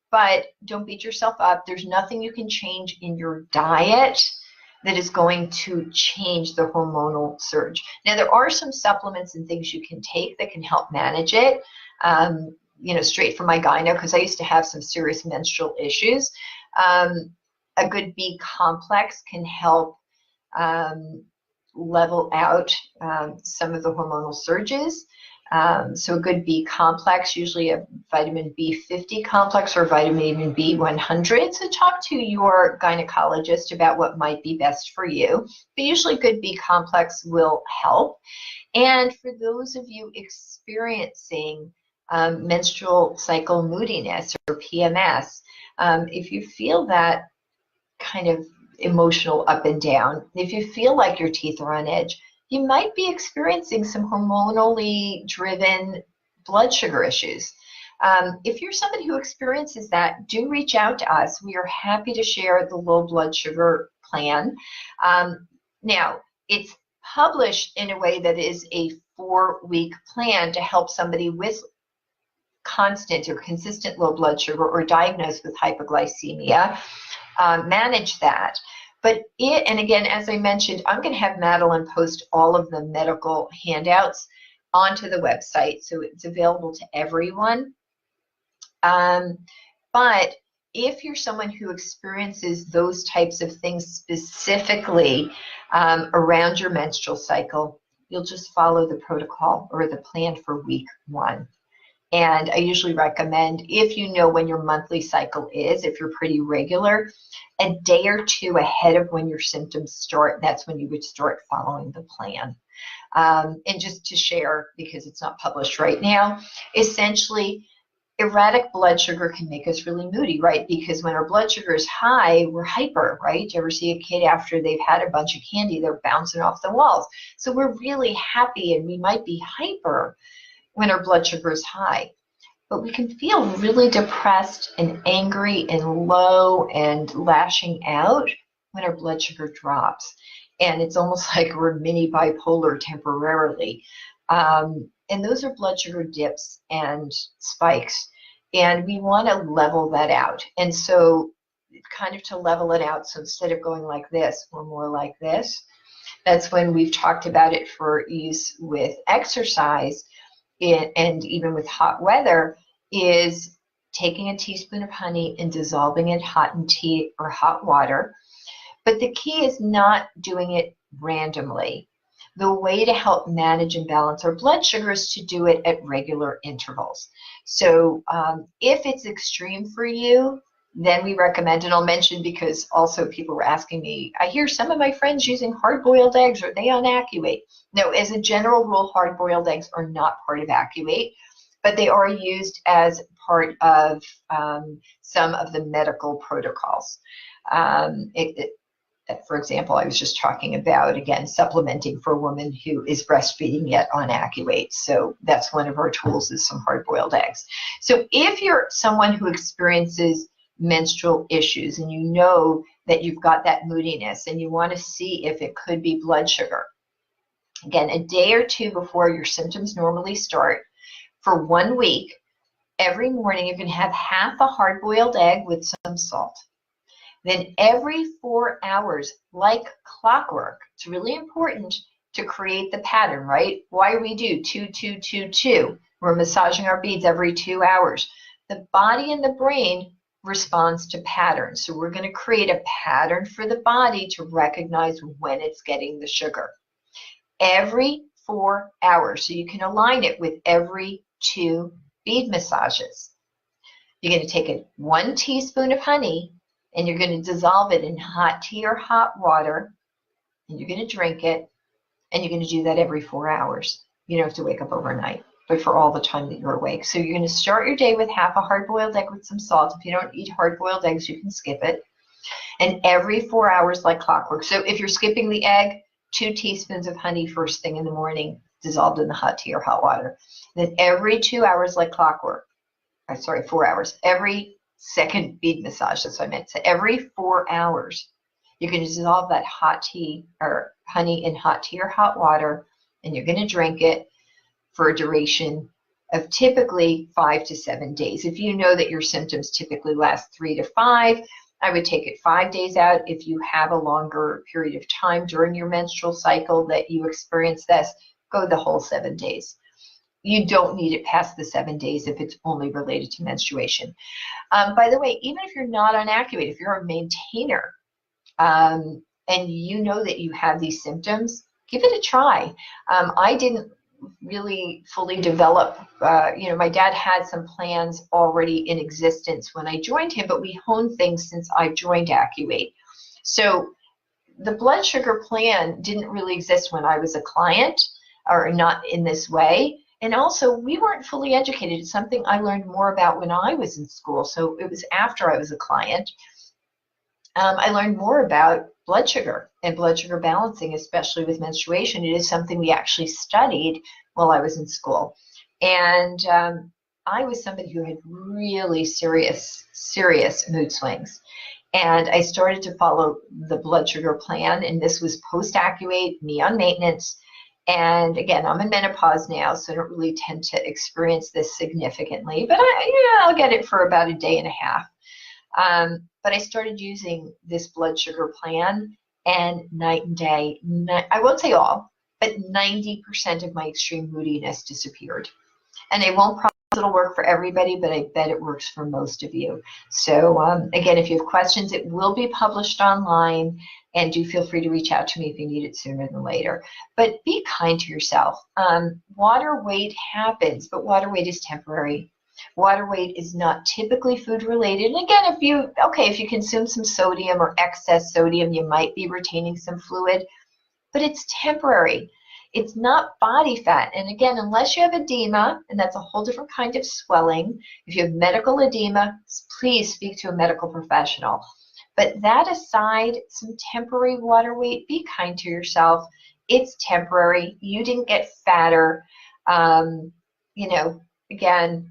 But don't beat yourself up. There's nothing you can change in your diet that is going to change the hormonal surge. Now, there are some supplements and things you can take that can help manage it. Straight from my gyno, because I used to have some serious menstrual issues. A good B complex can help level out some of the hormonal surges. So a good B complex, usually a vitamin B50 complex or vitamin B100. So talk to your gynecologist about what might be best for you. But usually good B complex will help. And for those of you experiencing menstrual cycle moodiness or PMS, if you feel that kind of emotional up and down, if you feel like your teeth are on edge, you might be experiencing some hormonally driven blood sugar issues. If you're somebody who experiences that, do reach out to us. We are happy to share the low blood sugar plan. Now, it's published in a way that is a 4-week plan to help somebody with constant or consistent low blood sugar or diagnosed with hypoglycemia manage that. But and again, as I mentioned, I'm going to have Madeline post all of the medical handouts onto the website, so it's available to everyone. But if you're someone who experiences those types of things specifically around your menstrual cycle, you'll just follow the protocol or the plan for week 1. And I usually recommend, if you know when your monthly cycle is, if you're pretty regular, a day or 2 ahead of when your symptoms start, that's when you would start following the plan. And just to share, because it's not published right now, essentially, erratic blood sugar can make us really moody, right? Because when our blood sugar is high, we're hyper, right? Do you ever see a kid after they've had a bunch of candy, they're bouncing off the walls? So we're really happy and we might be hyper when our blood sugar is high. But we can feel really depressed and angry and low and lashing out when our blood sugar drops. And it's almost like we're mini bipolar temporarily. And those are blood sugar dips and spikes. And we want to level that out. And so kind of to level it out, so instead of going like this, we're more like this. That's when we've talked about it for use with exercise and even with hot weather, is taking a teaspoon of honey and dissolving it hot in tea or hot water. But the key is not doing it randomly. The way to help manage and balance our blood sugar is to do it at regular intervals. So if it's extreme for you, then we recommend, and I'll mention because also people were asking me, I hear some of my friends using hard-boiled eggs, are they on Acuvate? No, as a general rule, hard-boiled eggs are not part of Acuvate, but they are used as part of some of the medical protocols. For example, I was just talking about, again, supplementing for a woman who is breastfeeding yet on Acuvate. So that's one of our tools, is some hard-boiled eggs. So if you're someone who experiences menstrual issues and you know that you've got that moodiness and you want to see if it could be blood sugar, again, a day or 2 before your symptoms normally start, for 1 week, every morning you're going to have half a hard-boiled egg with some salt. Then every 4 hours, like clockwork, it's really important to create the pattern, right? Why do we do 2, 2, 2, 2? We're massaging our beads every 2 hours. The body and the brain responds to patterns. So we're going to create a pattern for the body to recognize when it's getting the sugar. Every 4 hours. So you can align it with every 2 bead massages. You're going to take 1 teaspoon of honey and you're going to dissolve it in hot tea or hot water, and you're going to drink it, and you're going to do that every 4 hours. You don't have to wake up overnight, but for all the time that you're awake. So you're going to start your day with half a hard-boiled egg with some salt. If you don't eat hard-boiled eggs, you can skip it. And every 4 hours like clockwork. So if you're skipping the egg, 2 teaspoons of honey first thing in the morning, dissolved in the hot tea or hot water. Then every 2 hours like clockwork, 4 hours, every second bead massage, that's what I meant. So every 4 hours, you can dissolve that hot tea or honey in hot tea or hot water, and you're going to drink it for a duration of typically 5 to 7 days. If you know that your symptoms typically last 3 to 5, I would take it 5 days out. If you have a longer period of time during your menstrual cycle that you experience this, go the whole 7 days. You don't need it past the 7 days if it's only related to menstruation. By the way, even if you're not on Activate, if you're a maintainer and you know that you have these symptoms, give it a try. I didn't really fully develop, my dad had some plans already in existence when I joined him, but we honed things since I joined Activate. So the blood sugar plan didn't really exist when I was a client, or not in this way. And also, we weren't fully educated. It's something I learned more about when I was in school. So it was after I was a client. I learned more about blood sugar and blood sugar balancing, especially with menstruation. It is something we actually studied while I was in school. And I was somebody who had really serious mood swings. And I started to follow the blood sugar plan, and this was post-Activate, me on maintenance. And again, I'm in menopause now, so I don't really tend to experience this significantly, but I'll get it for about a day and a half. But I started using this blood sugar plan, and night and day, I won't say all, but 90% of my extreme moodiness disappeared. And I won't promise it'll work for everybody, but I bet it works for most of you. So again, if you have questions, it will be published online, and do feel free to reach out to me if you need it sooner than later. But be kind to yourself. Water weight happens, but water weight is temporary. Water weight is not typically food related. And again, if you consume some sodium or excess sodium, you might be retaining some fluid, but it's temporary. It's not body fat. And again, unless you have edema, and that's a whole different kind of swelling, if you have medical edema, please speak to a medical professional. But that aside, some temporary water weight, be kind to yourself. It's temporary. You didn't get fatter. Again,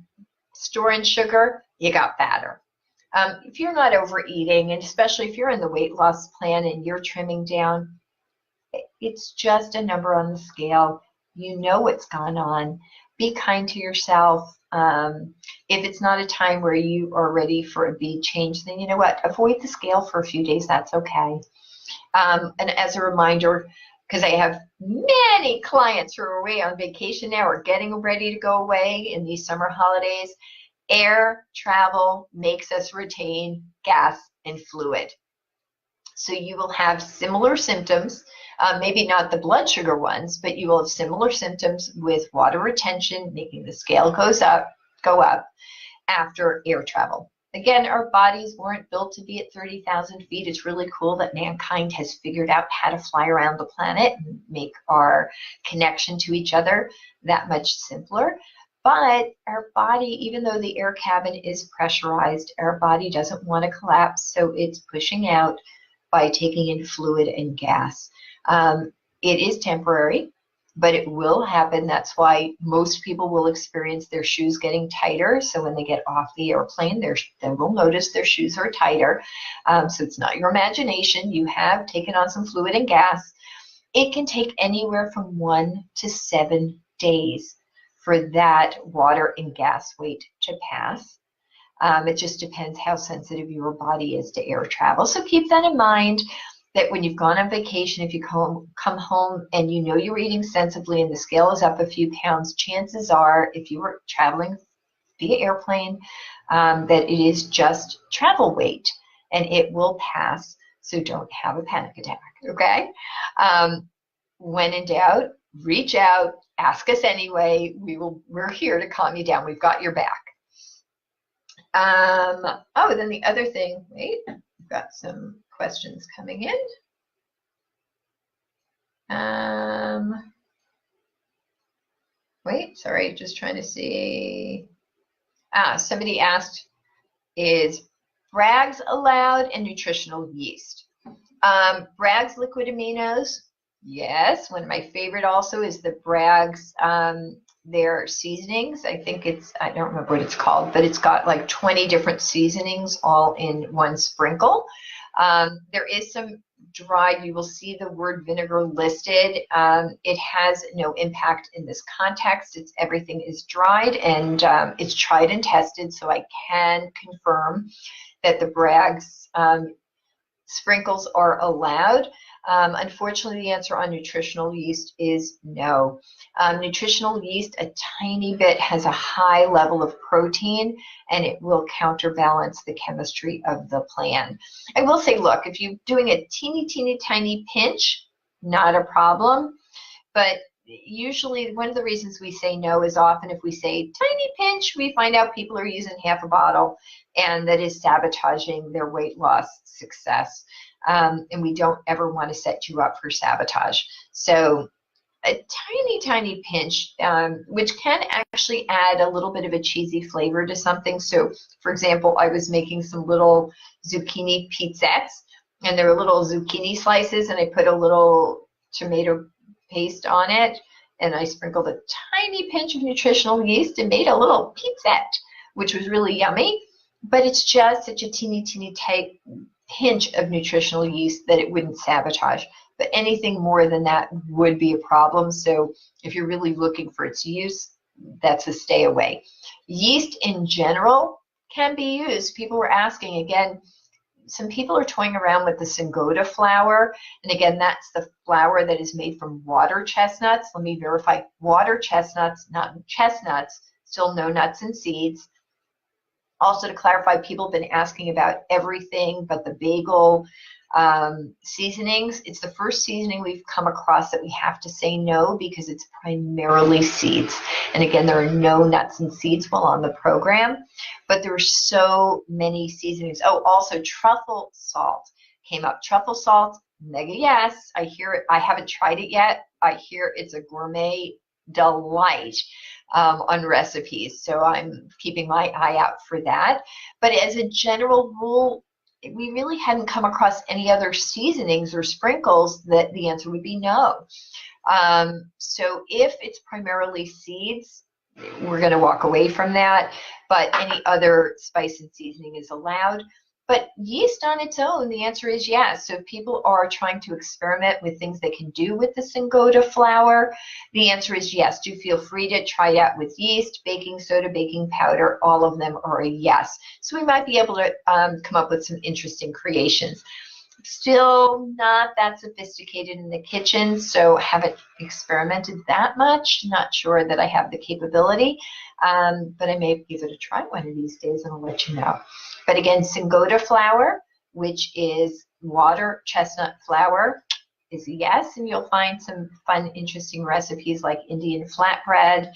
storing sugar, you got fatter. If you're not overeating, and especially if you're in the weight loss plan and you're trimming down, it's just a number on the scale. You know what's gone on. Be kind to yourself. If it's not a time where you are ready for a bead change, then you know what? Avoid the scale for a few days. That's okay. And as a reminder, because I have many clients who are away on vacation now or getting ready to go away in these summer holidays, air travel makes us retain gas and fluid. So you will have similar symptoms, maybe not the blood sugar ones, but you will have similar symptoms with water retention, making the scale go up after air travel. Again, our bodies weren't built to be at 30,000 feet. It's really cool that mankind has figured out how to fly around the planet and make our connection to each other that much simpler. But our body, even though the air cabin is pressurized, our body doesn't want to collapse, so it's pushing out by taking in fluid and gas. It is temporary, but it will happen. That's why most people will experience their shoes getting tighter. So when they get off the airplane, they will notice their shoes are tighter. So it's not your imagination. You have taken on some fluid and gas. It can take anywhere from 1 to 7 days for that water and gas weight to pass. It just depends how sensitive your body is to air travel. So keep that in mind, that when you've gone on vacation, if you come home and you know you're eating sensibly and the scale is up a few pounds, chances are, if you were traveling via airplane, that it is just travel weight and it will pass. So don't have a panic attack, okay? When in doubt, reach out, ask us anyway. We're here to calm you down. We've got your back. Then the other thing, wait, I've got some questions coming in. Wait, sorry, just trying to see. Somebody asked, is Bragg's allowed, and nutritional yeast. Bragg's liquid aminos, yes. One of my favorite also is the Bragg's, their seasonings. I think I don't remember what it's called, but it's got like 20 different seasonings all in one sprinkle. There is some dried, you will see the word vinegar listed. It has no impact in this context. Everything is dried, and it's tried and tested, so I can confirm that the Bragg's sprinkles are allowed. Unfortunately, the answer on nutritional yeast is no. Nutritional yeast, a tiny bit, has a high level of protein, and it will counterbalance the chemistry of the plan. I will say, look, if you're doing a teeny tiny pinch, not a problem. But usually one of the reasons we say no is often if we say tiny pinch, we find out people are using half a bottle, and that is sabotaging their weight loss success. And we don't ever want to set you up for sabotage. So a tiny pinch, which can actually add a little bit of a cheesy flavor to something. So for example, I was making some little zucchini pizzettes, and there were little zucchini slices, and I put a little tomato paste on it, and I sprinkled a tiny pinch of nutritional yeast and made a little pizzette, which was really yummy. But it's just such a teeny tight pinch of nutritional yeast that it wouldn't sabotage. But anything more than that would be a problem. So if you're really looking for its use, that's a stay away. Yeast in general can be used. People were asking, again, some people are toying around with the Singoda flour. And again, that's the flour that is made from water chestnuts. Let me verify, water chestnuts, not chestnuts, still no nuts and seeds. Also, to clarify, people have been asking about everything but the bagel seasonings. It's the first seasoning we've come across that we have to say no, because it's primarily seeds. And again, there are no nuts and seeds while on the program, but there are so many seasonings. Oh, also truffle salt came up. Truffle salt, mega yes. I hear it. I haven't tried it yet. I hear it's a gourmet delight on recipes, so I'm keeping my eye out for that. But as a general rule, we really hadn't come across any other seasonings or sprinkles that the answer would be no. So if it's primarily seeds, we're going to walk away from that, but any other spice and seasoning is allowed. But yeast on its own, the answer is yes. So if people are trying to experiment with things they can do with the Singoda flour, the answer is yes. Do feel free to try it out with yeast, baking soda, baking powder. All of them are a yes. So we might be able to come up with some interesting creations. Still not that sophisticated in the kitchen, so haven't experimented that much. Not sure that I have the capability, but I may give it a try one of these days, and I'll let you know. But again, Singoda flour, which is water chestnut flour, is a yes, and you'll find some fun, interesting recipes like Indian flatbread.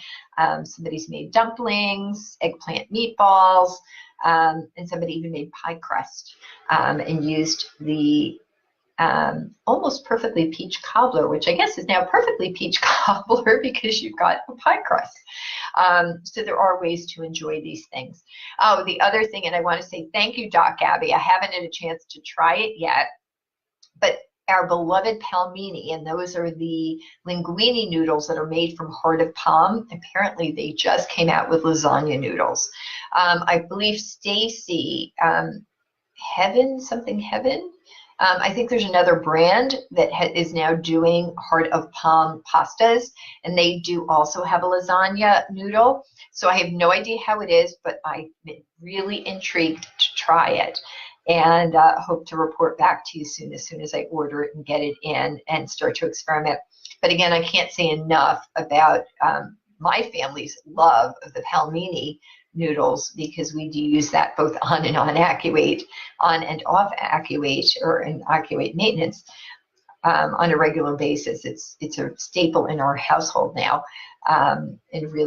Somebody's made dumplings, eggplant meatballs, and somebody even made pie crust and used the almost perfectly peach cobbler, which I guess is now perfectly peach cobbler because you've got a pie crust. So there are ways to enjoy these things. Oh, the other thing, and I want to say thank you, Doc Abby. I haven't had a chance to try it yet, but our beloved palmini, and those are the linguine noodles that are made from heart of palm. Apparently, they just came out with lasagna noodles. I believe Stacy, Heaven, I think there's another brand that is now doing heart of palm pastas, and they do also have a lasagna noodle. So I have no idea how it is, but I'm really intrigued to try it, and hope to report back to you soon as I order it and get it in and start to experiment. But again, I can't say enough about my family's love of the palmini noodles, because we do use that both on and on and off Acuvate, or in Acuvate maintenance on a regular basis. It's a staple in our household now, and really